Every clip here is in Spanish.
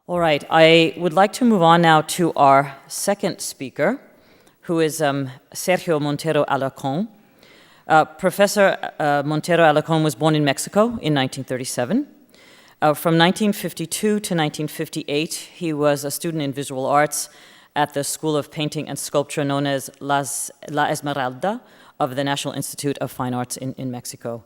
All right, I would like to move on now to our second speaker, who is Sergio Montero Alarcón. Professor Montero Alarcón was born in Mexico in 1937. From 1952 to 1958, he was a student in visual arts at the School of Painting and Sculpture known as La Esmeralda of the National Institute of Fine Arts in Mexico.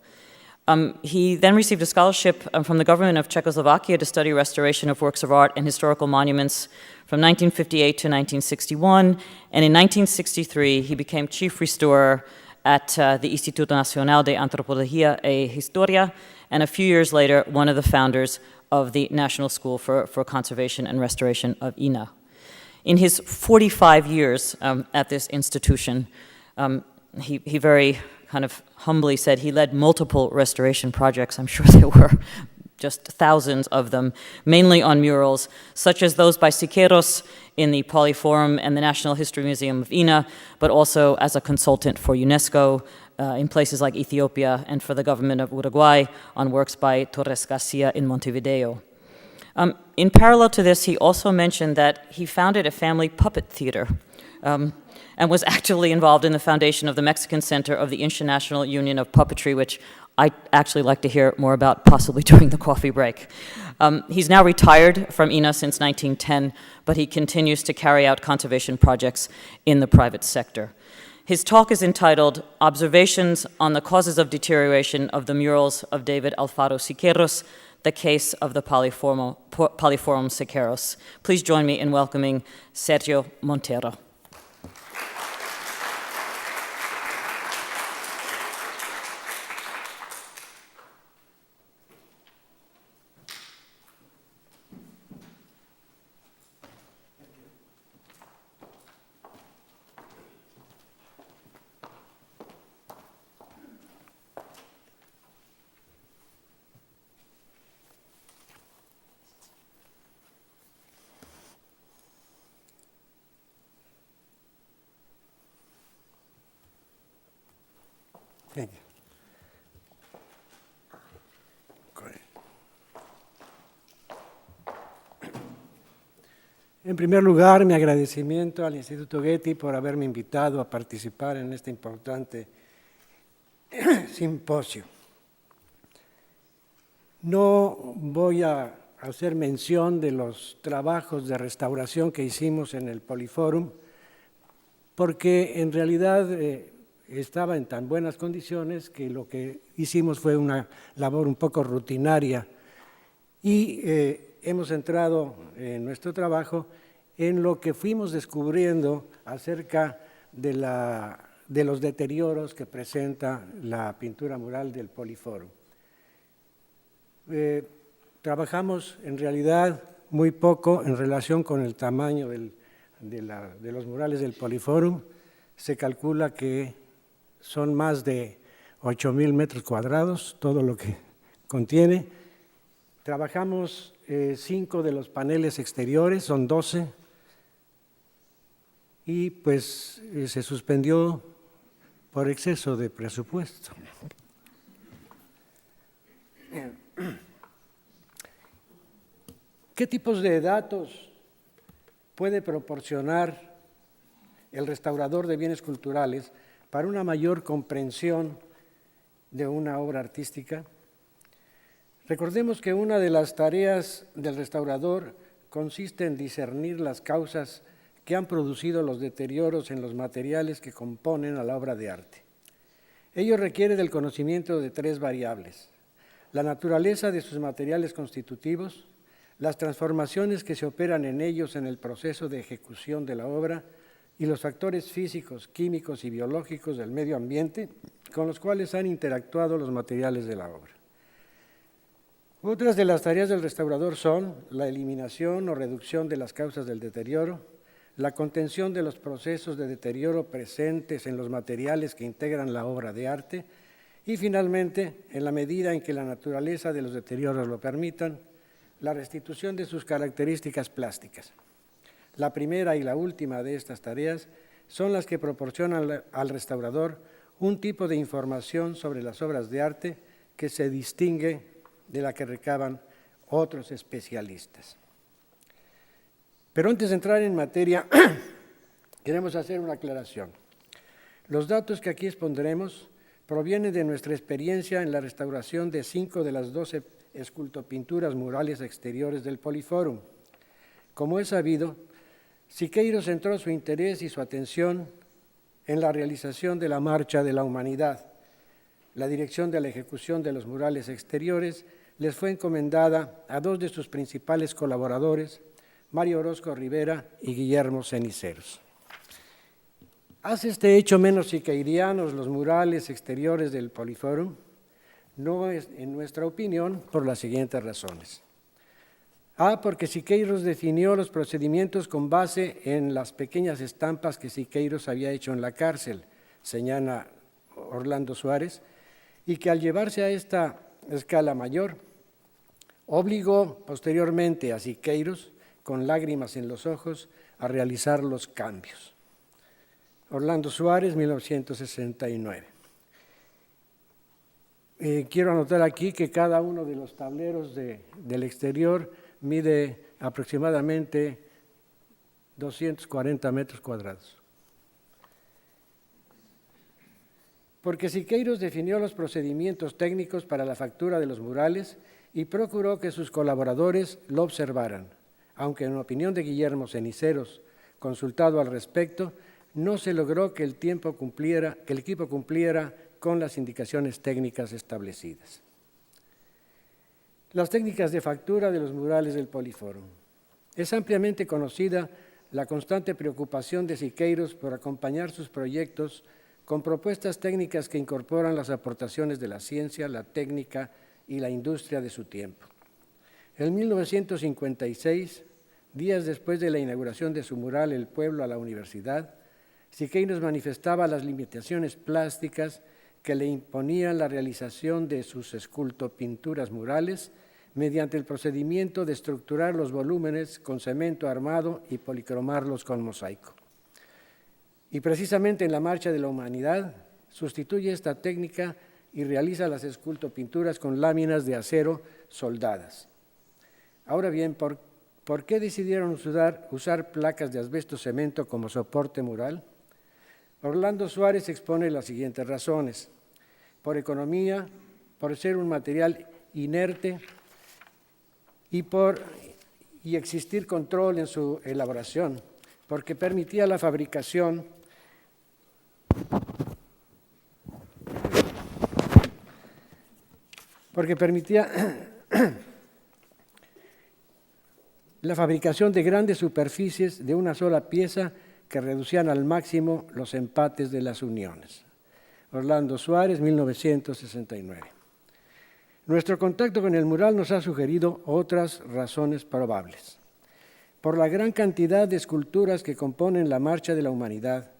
He then received a scholarship from the government of Czechoslovakia to study restoration of works of art and historical monuments from 1958 to 1961, and in 1963 he became chief restorer at the Instituto Nacional de Antropología e Historia, and a few years later one of the founders of the National School for Conservation and Restoration of INAH. In his 45 years at this institution, he very kind of humbly said he led multiple restoration projects. I'm sure there were just thousands of them, mainly on murals, such as those by Siqueiros in the Polyforum and the National History Museum of INAH, but also as a consultant for UNESCO in places like Ethiopia and for the government of Uruguay on works by Torres Garcia in Montevideo. In parallel to this, he also mentioned that he founded a family puppet theater and was actively involved in the foundation of the Mexican Center of the International Union of Puppetry, which I'd actually like to hear more about, possibly during the coffee break. He's now retired from INAH since 1910, but he continues to carry out conservation projects in the private sector. His talk is entitled Observations on the Causes of Deterioration of the Murals of David Alfaro Siqueiros, the Case of the Polyforum Siqueiros. Please join me in welcoming Sergio Montero. Thank you. Great. En primer lugar, mi agradecimiento al Instituto Getty por haberme invitado a participar en este importante simposio. No voy a hacer mención de los trabajos de restauración que hicimos en el Polyforum, porque en realidad estaba en tan buenas condiciones que lo que hicimos fue una labor un poco rutinaria y hemos entrado en nuestro trabajo en lo que fuimos descubriendo acerca de los deterioros que presenta la pintura mural del Polyforum. Trabajamos en realidad muy poco en relación con el tamaño de los murales del Polyforum. Se calcula que son más de 8,000 metros cuadrados, todo lo que contiene. Trabajamos 5 de los paneles exteriores, son 12, y pues se suspendió por exceso de presupuesto. ¿Qué tipos de datos puede proporcionar el restaurador de bienes culturales para una mayor comprensión de una obra artística? Recordemos que una de las tareas del restaurador consiste en discernir las causas que han producido los deterioros en los materiales que componen a la obra de arte. Ello requiere del conocimiento de 3 variables: la naturaleza de sus materiales constitutivos, las transformaciones que se operan en ellos en el proceso de ejecución de la obra y los factores físicos, químicos y biológicos del medio ambiente con los cuales han interactuado los materiales de la obra. Otras de las tareas del restaurador son la eliminación o reducción de las causas del deterioro, la contención de los procesos de deterioro presentes en los materiales que integran la obra de arte y, finalmente, en la medida en que la naturaleza de los deterioros lo permitan, la restitución de sus características plásticas. La primera y la última de estas tareas son las que proporcionan al restaurador un tipo de información sobre las obras de arte que se distingue de la que recaban otros especialistas. Pero antes de entrar en materia, queremos hacer una aclaración. Los datos que aquí expondremos provienen de nuestra experiencia en la restauración de 5 de las 12 escultopinturas murales exteriores del Poliforum. Como es sabido, Siqueiros centró su interés y su atención en la realización de la Marcha de la Humanidad. La dirección de la ejecución de los murales exteriores les fue encomendada a dos de sus principales colaboradores, Mario Orozco Rivera y Guillermo Ceniceros. ¿Hace este hecho menos siqueirianos los murales exteriores del Poliforum? No es, en nuestra opinión, por las siguientes razones. Porque Siqueiros definió los procedimientos con base en las pequeñas estampas que Siqueiros había hecho en la cárcel, señala Orlando Suárez, y que al llevarse a esta escala mayor, obligó posteriormente a Siqueiros, con lágrimas en los ojos, a realizar los cambios. Orlando Suárez, 1969. Quiero anotar aquí que cada uno de los tableros del exterior mide aproximadamente 240 metros cuadrados. Porque Siqueiros definió los procedimientos técnicos para la factura de los murales y procuró que sus colaboradores lo observaran, aunque en opinión de Guillermo Ceniceros, consultado al respecto, no se logró que el equipo cumpliera con las indicaciones técnicas establecidas. Las técnicas de factura de los murales del Poliforum. Es ampliamente conocida la constante preocupación de Siqueiros por acompañar sus proyectos con propuestas técnicas que incorporan las aportaciones de la ciencia, la técnica y la industria de su tiempo. En 1956, días después de la inauguración de su mural El Pueblo a la Universidad, Siqueiros manifestaba las limitaciones plásticas que le imponían la realización de sus escultopinturas murales mediante el procedimiento de estructurar los volúmenes con cemento armado y policromarlos con mosaico. Y precisamente en la Marcha de la Humanidad sustituye esta técnica y realiza las escultopinturas con láminas de acero soldadas. Ahora bien, ¿por qué decidieron usar placas de asbesto cemento como soporte mural? Orlando Suárez expone las siguientes razones: por economía, por ser un material inerte y existir control en su elaboración, porque permitía la fabricación de grandes superficies de una sola pieza que reducían al máximo los empates de las uniones. Orlando Suárez, 1969. Nuestro contacto con el mural nos ha sugerido otras razones probables. Por la gran cantidad de esculturas que componen la Marcha de la Humanidad,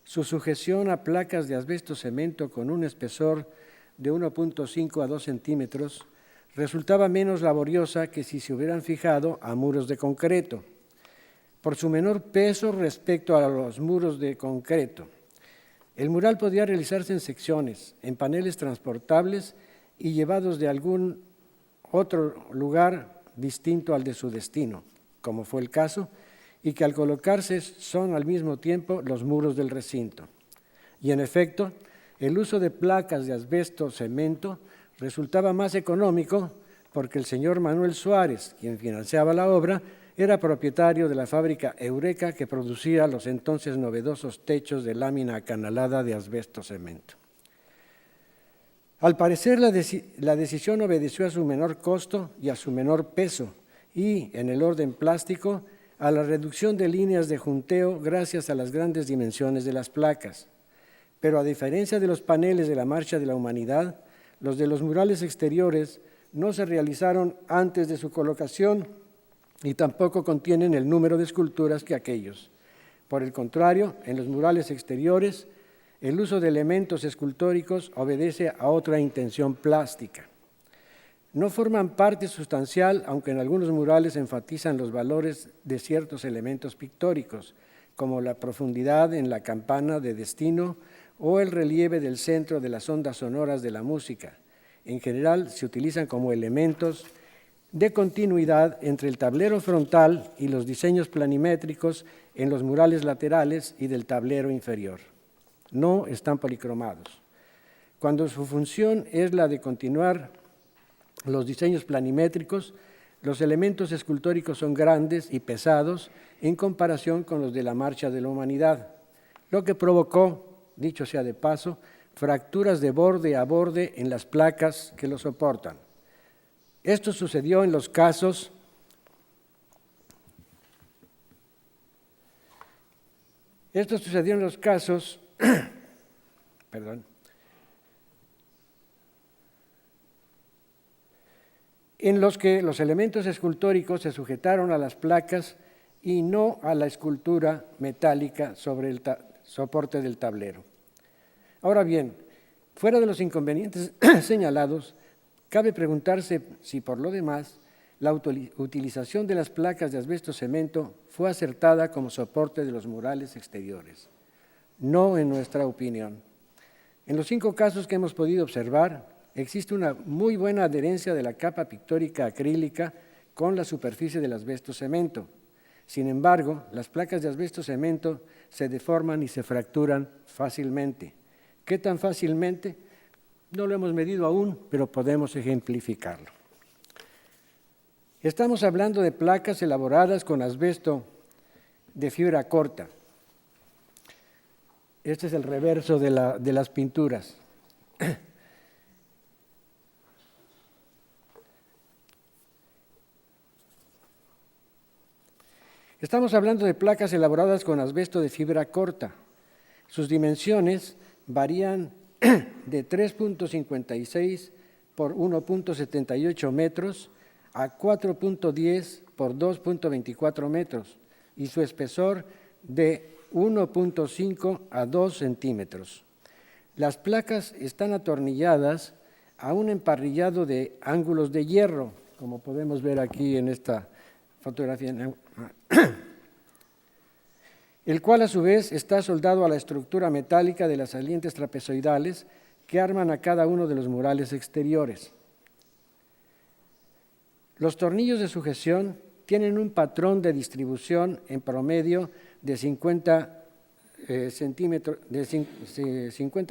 su sujeción a placas de asbesto cemento con un espesor de 1.5 a 2 centímetros resultaba menos laboriosa que si se hubieran fijado a muros de concreto, por su menor peso respecto a los muros de concreto. El mural podía realizarse en secciones, en paneles transportables y llevados de algún otro lugar distinto al de su destino, como fue el caso, y que al colocarse son al mismo tiempo los muros del recinto. Y en efecto, el uso de placas de asbesto cemento resultaba más económico porque el señor Manuel Suárez, quien financiaba la obra, era propietario de la fábrica Eureka que producía los entonces novedosos techos de lámina acanalada de asbesto cemento. Al parecer, la decisión obedeció a su menor costo y a su menor peso y, en el orden plástico, a la reducción de líneas de junteo gracias a las grandes dimensiones de las placas. Pero a diferencia de los paneles de la Marcha de la Humanidad, los de los murales exteriores no se realizaron antes de su colocación y tampoco contienen el número de esculturas que aquellos. Por el contrario, en los murales exteriores, el uso de elementos escultóricos obedece a otra intención plástica. No forman parte sustancial, aunque en algunos murales enfatizan los valores de ciertos elementos pictóricos, como la profundidad en la campana de destino o el relieve del centro de las ondas sonoras de la música. En general, se utilizan como elementos de continuidad entre el tablero frontal y los diseños planimétricos en los murales laterales y del tablero inferior. No están policromados. Cuando su función es la de continuar los diseños planimétricos, los elementos escultóricos son grandes y pesados en comparación con los de la Marcha de la Humanidad, lo que provocó, dicho sea de paso, fracturas de borde a borde en las placas que lo soportan. Esto sucedió en los casos perdón, en los que los elementos escultóricos se sujetaron a las placas y no a la escultura metálica sobre el soporte del tablero. Ahora bien, fuera de los inconvenientes señalados, cabe preguntarse si por lo demás la utilización de las placas de asbesto cemento fue acertada como soporte de los murales exteriores. No en nuestra opinión. En los 5 casos que hemos podido observar, existe una muy buena adherencia de la capa pictórica acrílica con la superficie del asbesto cemento. Sin embargo, las placas de asbesto cemento se deforman y se fracturan fácilmente. ¿Qué tan fácilmente? No lo hemos medido aún, pero podemos ejemplificarlo. Estamos hablando de placas elaboradas con asbesto de fibra corta. Este es el reverso de las pinturas. Estamos hablando de placas elaboradas con asbesto de fibra corta. Sus dimensiones varían de 3.56 por 1.78 metros a 4.10 por 2.24 metros y su espesor de 1.5 a 2 centímetros. Las placas están atornilladas a un emparrillado de ángulos de hierro, como podemos ver aquí en esta fotografía, el cual a su vez está soldado a la estructura metálica de las salientes trapezoidales que arman a cada uno de los murales exteriores. Los tornillos de sujeción tienen un patrón de distribución en promedio de 50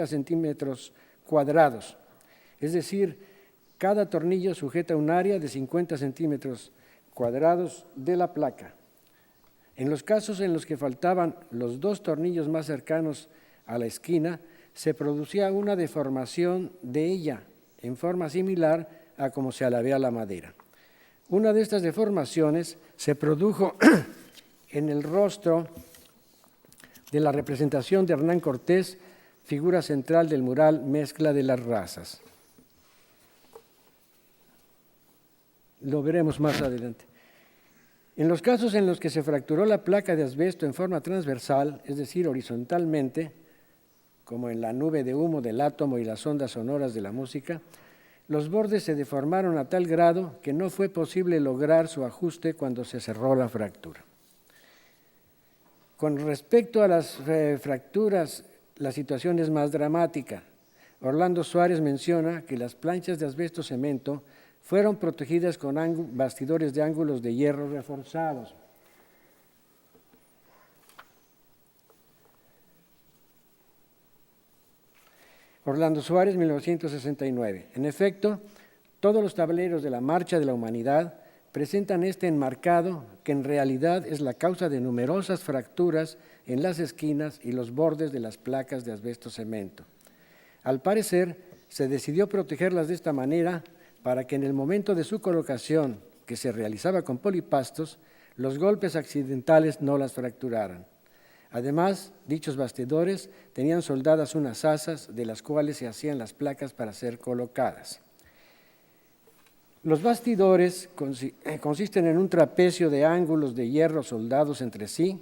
centímetros cuadrados, es decir, cada tornillo sujeta un área de 50 centímetros cuadrados de la placa. En los casos en los que faltaban los 2 tornillos más cercanos a la esquina, se producía una deformación de ella en forma similar a como se alavea la madera. Una de estas deformaciones se produjo en el rostro de la representación de Hernán Cortés, figura central del mural Mezcla de las Razas. Lo veremos más adelante. En los casos en los que se fracturó la placa de asbesto en forma transversal, es decir, horizontalmente, como en la nube de humo del átomo y las ondas sonoras de la música, los bordes se deformaron a tal grado que no fue posible lograr su ajuste cuando se cerró la fractura. Con respecto a las fracturas, la situación es más dramática. Orlando Suárez menciona que las planchas de asbesto cemento fueron protegidas con bastidores de ángulos de hierro reforzados. Orlando Suárez, 1969. En efecto, todos los tableros de la Marcha de la Humanidad presentan este enmarcado que en realidad es la causa de numerosas fracturas en las esquinas y los bordes de las placas de asbesto cemento. Al parecer, se decidió protegerlas de esta manera para que en el momento de su colocación, que se realizaba con polipastos, los golpes accidentales no las fracturaran. Además, dichos bastidores tenían soldadas unas asas de las cuales se hacían las placas para ser colocadas. Los bastidores consisten en un trapecio de ángulos de hierro soldados entre sí,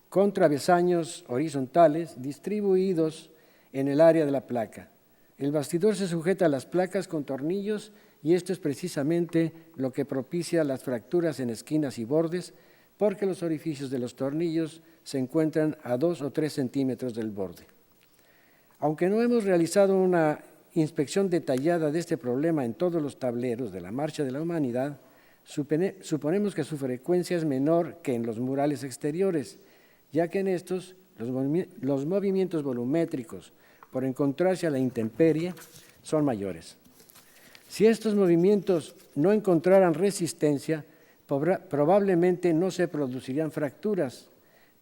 con travesaños horizontales distribuidos en el área de la placa. El bastidor se sujeta a las placas con tornillos y esto es precisamente lo que propicia las fracturas en esquinas y bordes, porque los orificios de los tornillos se encuentran a 2 o 3 centímetros del borde. Aunque no hemos realizado una inspección detallada de este problema en todos los tableros de la Marcha de la Humanidad, Suponemos que su frecuencia es menor que en los murales exteriores, ya que en estos los movimientos volumétricos, por encontrarse a la intemperie, son mayores. Si estos movimientos no encontraran resistencia, probablemente no se producirían fracturas,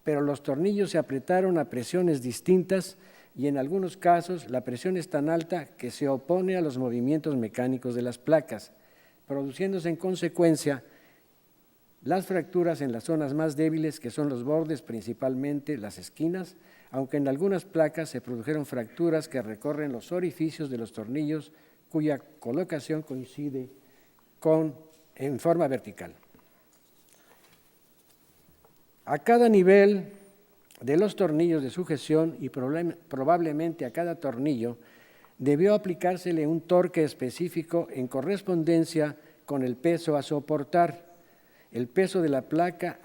pero los tornillos se apretaron a presiones distintas y en algunos casos la presión es tan alta que se opone a los movimientos mecánicos de las placas, produciéndose en consecuencia las fracturas en las zonas más débiles, que son los bordes, principalmente las esquinas, aunque en algunas placas se produjeron fracturas que recorren los orificios de los tornillos, cuya colocación coincide en forma vertical. A cada nivel de los tornillos de sujeción y probablemente a cada tornillo debió aplicársele un torque específico en correspondencia con el peso a soportar, el peso de la placa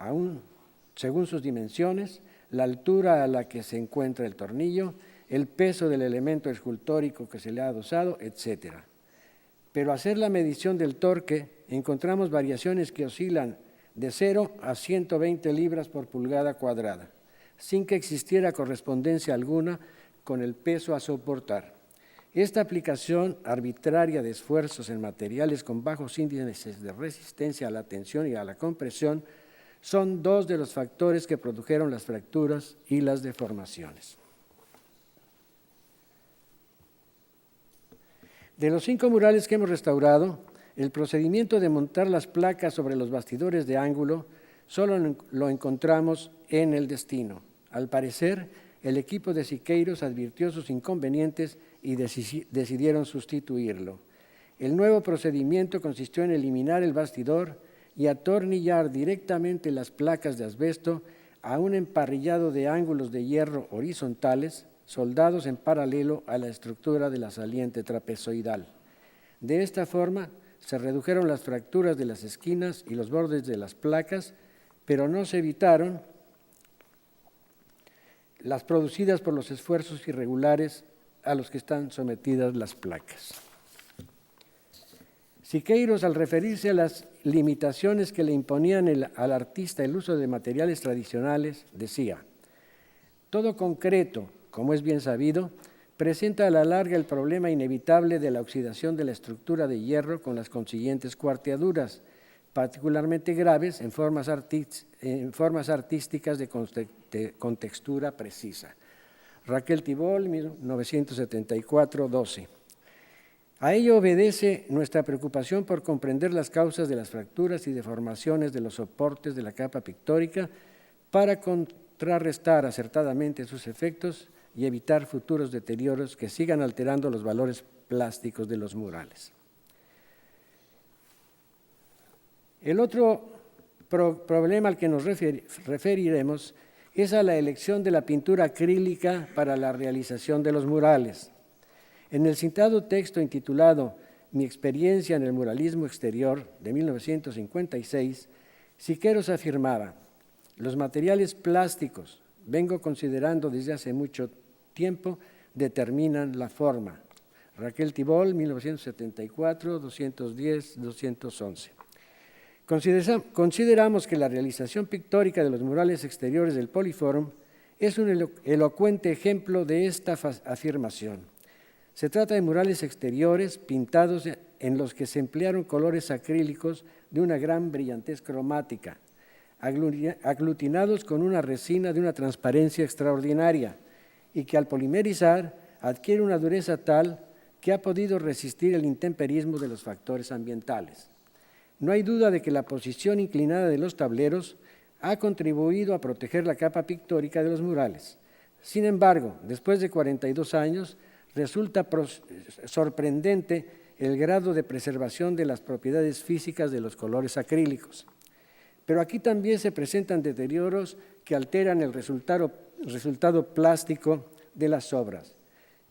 según sus dimensiones, la altura a la que se encuentra el tornillo, el peso del elemento escultórico que se le ha adosado, etc. Pero al hacer la medición del torque, encontramos variaciones que oscilan de 0 a 120 libras por pulgada cuadrada, sin que existiera correspondencia alguna con el peso a soportar. Esta aplicación arbitraria de esfuerzos en materiales con bajos índices de resistencia a la tensión y a la compresión son dos de los factores que produjeron las fracturas y las deformaciones. De los 5 murales que hemos restaurado, el procedimiento de montar las placas sobre los bastidores de ángulo solo lo encontramos en El Destino. Al parecer, el equipo de Siqueiros advirtió sus inconvenientes y decidieron sustituirlo. El nuevo procedimiento consistió en eliminar el bastidor y atornillar directamente las placas de asbesto a un emparrillado de ángulos de hierro horizontales soldados en paralelo a la estructura de la saliente trapezoidal. De esta forma, se redujeron las fracturas de las esquinas y los bordes de las placas, pero no se evitaron las producidas por los esfuerzos irregulares a los que están sometidas las placas. Siqueiros, al referirse a las limitaciones que le imponían al artista el uso de materiales tradicionales, decía: todo concreto, como es bien sabido, presenta a la larga el problema inevitable de la oxidación de la estructura de hierro con las consiguientes cuarteaduras, particularmente graves en formas artísticas con textura precisa. Raquel Tibol, 1974-12. A ello obedece nuestra preocupación por comprender las causas de las fracturas y deformaciones de los soportes de la capa pictórica para contrarrestar acertadamente sus efectos y evitar futuros deterioros que sigan alterando los valores plásticos de los murales. El otro problema al que nos referiremos es a la elección de la pintura acrílica para la realización de los murales. En el citado texto intitulado Mi experiencia en el muralismo exterior de 1956, Siqueiros afirmaba: los materiales plásticos, vengo considerando desde hace mucho tiempo, determinan la forma. Raquel Tibol, 1974, 210, 211. Consideramos que la realización pictórica de los murales exteriores del Poliforum es un elocuente ejemplo de esta afirmación. Se trata de murales exteriores pintados en los que se emplearon colores acrílicos de una gran brillantez cromática, aglutinados con una resina de una transparencia extraordinaria y que al polimerizar adquiere una dureza tal que ha podido resistir el intemperismo de los factores ambientales. No hay duda de que la posición inclinada de los tableros ha contribuido a proteger la capa pictórica de los murales. Sin embargo, después de 42 años, resulta sorprendente el grado de preservación de las propiedades físicas de los colores acrílicos. Pero aquí también se presentan deterioros que alteran el resultado plástico de las obras.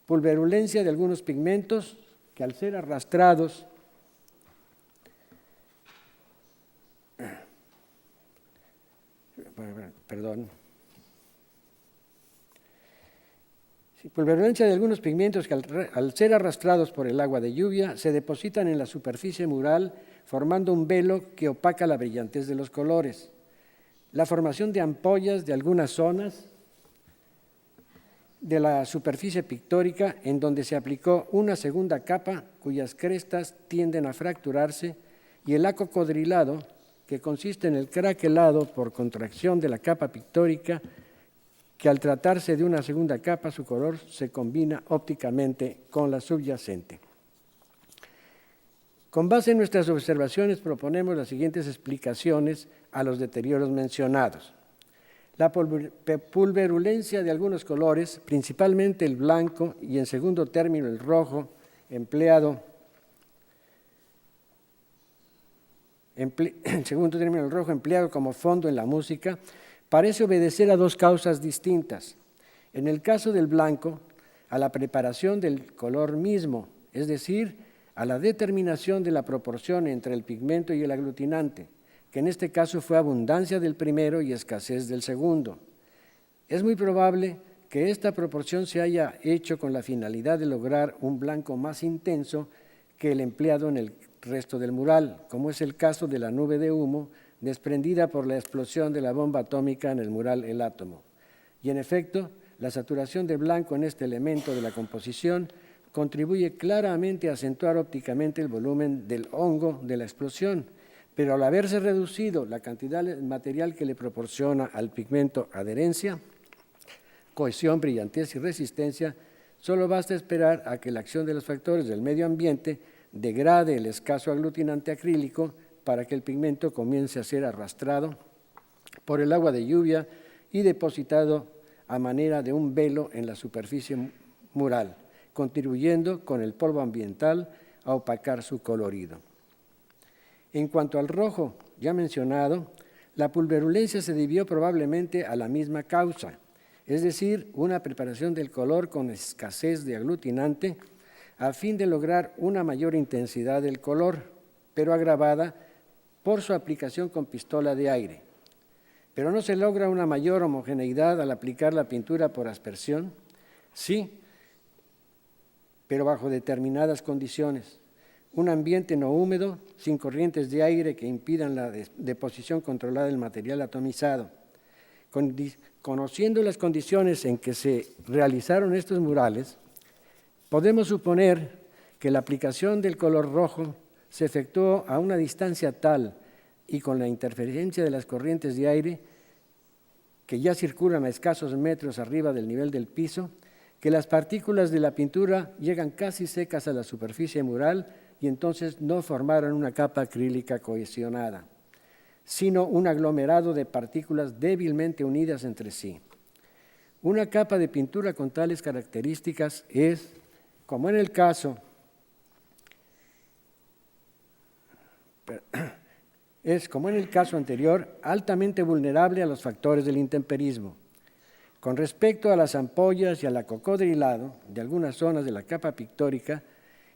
Pulverulencia de algunos pigmentos que al ser arrastrados Pulverulencia de algunos pigmentos que al ser arrastrados por el agua de lluvia se depositan en la superficie mural formando un velo que opaca la brillantez de los colores. La formación de ampollas de algunas zonas de la superficie pictórica en donde se aplicó una segunda capa cuyas crestas tienden a fracturarse y el acocodrilado, que consiste en el craquelado por contracción de la capa pictórica, que al tratarse de una segunda capa su color se combina ópticamente con la subyacente. Con base en nuestras observaciones proponemos las siguientes explicaciones a los deterioros mencionados. La pulverulencia de algunos colores, principalmente el blanco y en segundo término el rojo, empleado como fondo en la música, parece obedecer a dos causas distintas. En el caso del blanco, a la preparación del color mismo, es decir, a la determinación de la proporción entre el pigmento y el aglutinante, que en este caso fue abundancia del primero y escasez del segundo. Es muy probable que esta proporción se haya hecho con la finalidad de lograr un blanco más intenso que el empleado en el resto del mural, como es el caso de la nube de humo desprendida por la explosión de la bomba atómica en el mural El Átomo. Y en efecto, la saturación de blanco en este elemento de la composición contribuye claramente a acentuar ópticamente el volumen del hongo de la explosión, pero al haberse reducido la cantidad de material que le proporciona al pigmento adherencia, cohesión, brillantez y resistencia, solo basta esperar a que la acción de los factores del medio ambiente degrade el escaso aglutinante acrílico para que el pigmento comience a ser arrastrado por el agua de lluvia y depositado a manera de un velo en la superficie mural, contribuyendo con el polvo ambiental a opacar su colorido. En cuanto al rojo ya mencionado, la pulverulencia se debió probablemente a la misma causa, es decir, una preparación del color con escasez de aglutinante a fin de lograr una mayor intensidad del color, pero agravada por su aplicación con pistola de aire. Pero no se logra una mayor homogeneidad al aplicar la pintura por aspersión, sí, pero bajo determinadas condiciones. Un ambiente no húmedo, sin corrientes de aire que impidan la deposición controlada del material atomizado. Conociendo las condiciones en que se realizaron estos murales, podemos suponer que la aplicación del color rojo se efectuó a una distancia tal y con la interferencia de las corrientes de aire que ya circulan a escasos metros arriba del nivel del piso, que las partículas de la pintura llegan casi secas a la superficie mural y entonces no formaron una capa acrílica cohesionada, sino un aglomerado de partículas débilmente unidas entre sí. Una capa de pintura con tales características es, como en el caso anterior, altamente vulnerable a los factores del intemperismo. Con respecto a las ampollas y al acocodrilado de algunas zonas de la capa pictórica,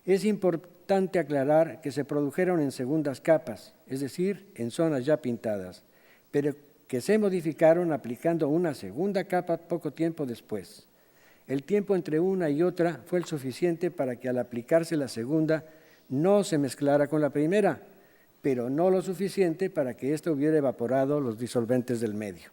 es importante aclarar que se produjeron en segundas capas, es decir, en zonas ya pintadas, pero que se modificaron aplicando una segunda capa poco tiempo después. El tiempo entre una y otra fue el suficiente para que al aplicarse la segunda no se mezclara con la primera, pero no lo suficiente para que ésta hubiera evaporado los disolventes del medio.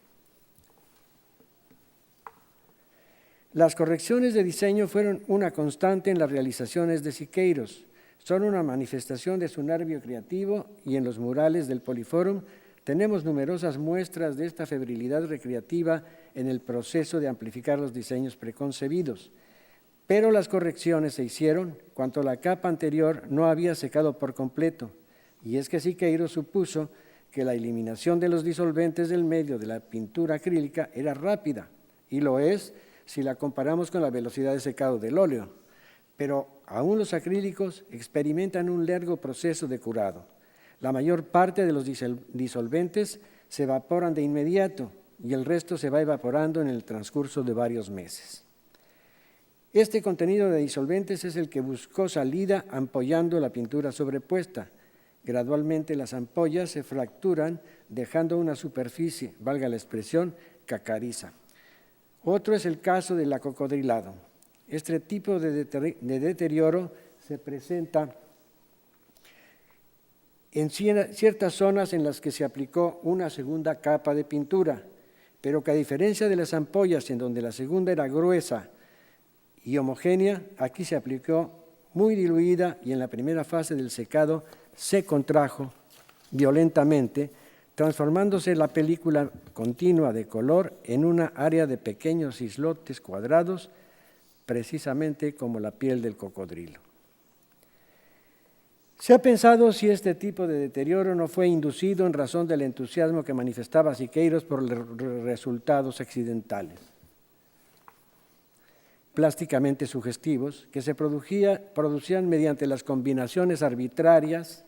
Las correcciones de diseño fueron una constante en las realizaciones de Siqueiros. Son una manifestación de su nervio creativo y en los murales del Poliforum tenemos numerosas muestras de esta febrilidad recreativa en el proceso de amplificar los diseños preconcebidos. Pero las correcciones se hicieron cuando la capa anterior no había secado por completo, y es que Siqueiros supuso que la eliminación de los disolventes del medio de la pintura acrílica era rápida, y lo es si la comparamos con la velocidad de secado del óleo, pero aún los acrílicos experimentan un largo proceso de curado. La mayor parte de los disolventes se evaporan de inmediato y el resto se va evaporando en el transcurso de varios meses. Este contenido de disolventes es el que buscó salida ampollando la pintura sobrepuesta. Gradualmente las ampollas se fracturan dejando una superficie, valga la expresión, cacariza. Otro es el caso del acocodrilado. Este tipo de deterioro se presenta en ciertas zonas en las que se aplicó una segunda capa de pintura, pero que a diferencia de las ampollas en donde la segunda era gruesa y homogénea, aquí se aplicó muy diluida y en la primera fase del secado se contrajo violentamente, transformándose la película continua de color en una área de pequeños islotes cuadrados, precisamente como la piel del cocodrilo. Se ha pensado si este tipo de deterioro no fue inducido en razón del entusiasmo que manifestaba Siqueiros por los resultados accidentales, plásticamente sugestivos, que se producían mediante las combinaciones arbitrarias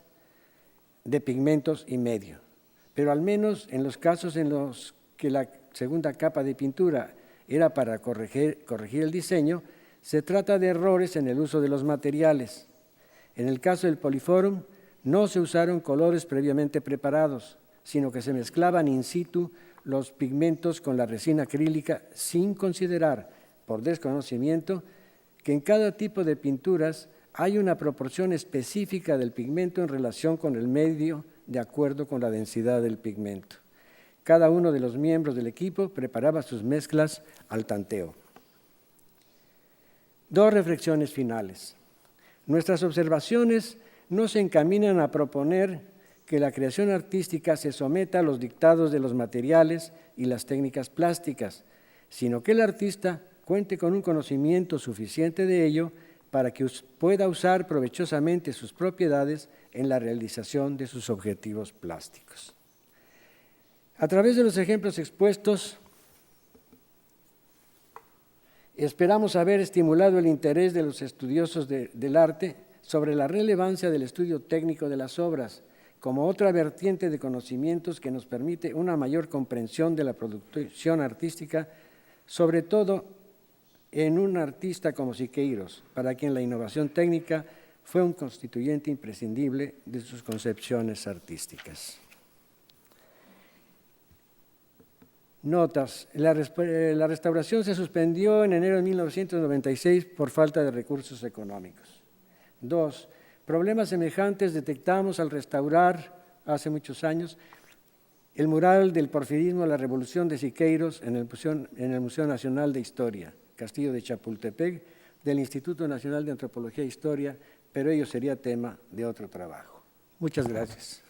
de pigmentos y medio. Pero al menos en los casos en los que la segunda capa de pintura era para corregir el diseño, se trata de errores en el uso de los materiales. En el caso del Poliforum, no se usaron colores previamente preparados, sino que se mezclaban in situ los pigmentos con la resina acrílica sin considerar, por desconocimiento, que en cada tipo de pinturas hay una proporción específica del pigmento en relación con el medio de acuerdo con la densidad del pigmento. Cada uno de los miembros del equipo preparaba sus mezclas al tanteo. Dos reflexiones finales. Nuestras observaciones no se encaminan a proponer que la creación artística se someta a los dictados de los materiales y las técnicas plásticas, sino que el artista cuente con un conocimiento suficiente de ello para que pueda usar provechosamente sus propiedades en la realización de sus objetivos plásticos. A través de los ejemplos expuestos, esperamos haber estimulado el interés de los estudiosos del arte sobre la relevancia del estudio técnico de las obras, como otra vertiente de conocimientos que nos permite una mayor comprensión de la producción artística, sobre todo en un artista como Siqueiros, para quien la innovación técnica fue un constituyente imprescindible de sus concepciones artísticas. Notas. La restauración se suspendió en enero de 1996 por falta de recursos económicos. 2. Problemas semejantes detectamos al restaurar hace muchos años el mural del porfirismo a la Revolución de Siqueiros en el Museo Nacional de Historia, Castillo de Chapultepec, del Instituto Nacional de Antropología e Historia, pero ello sería tema de otro trabajo. Muchas gracias.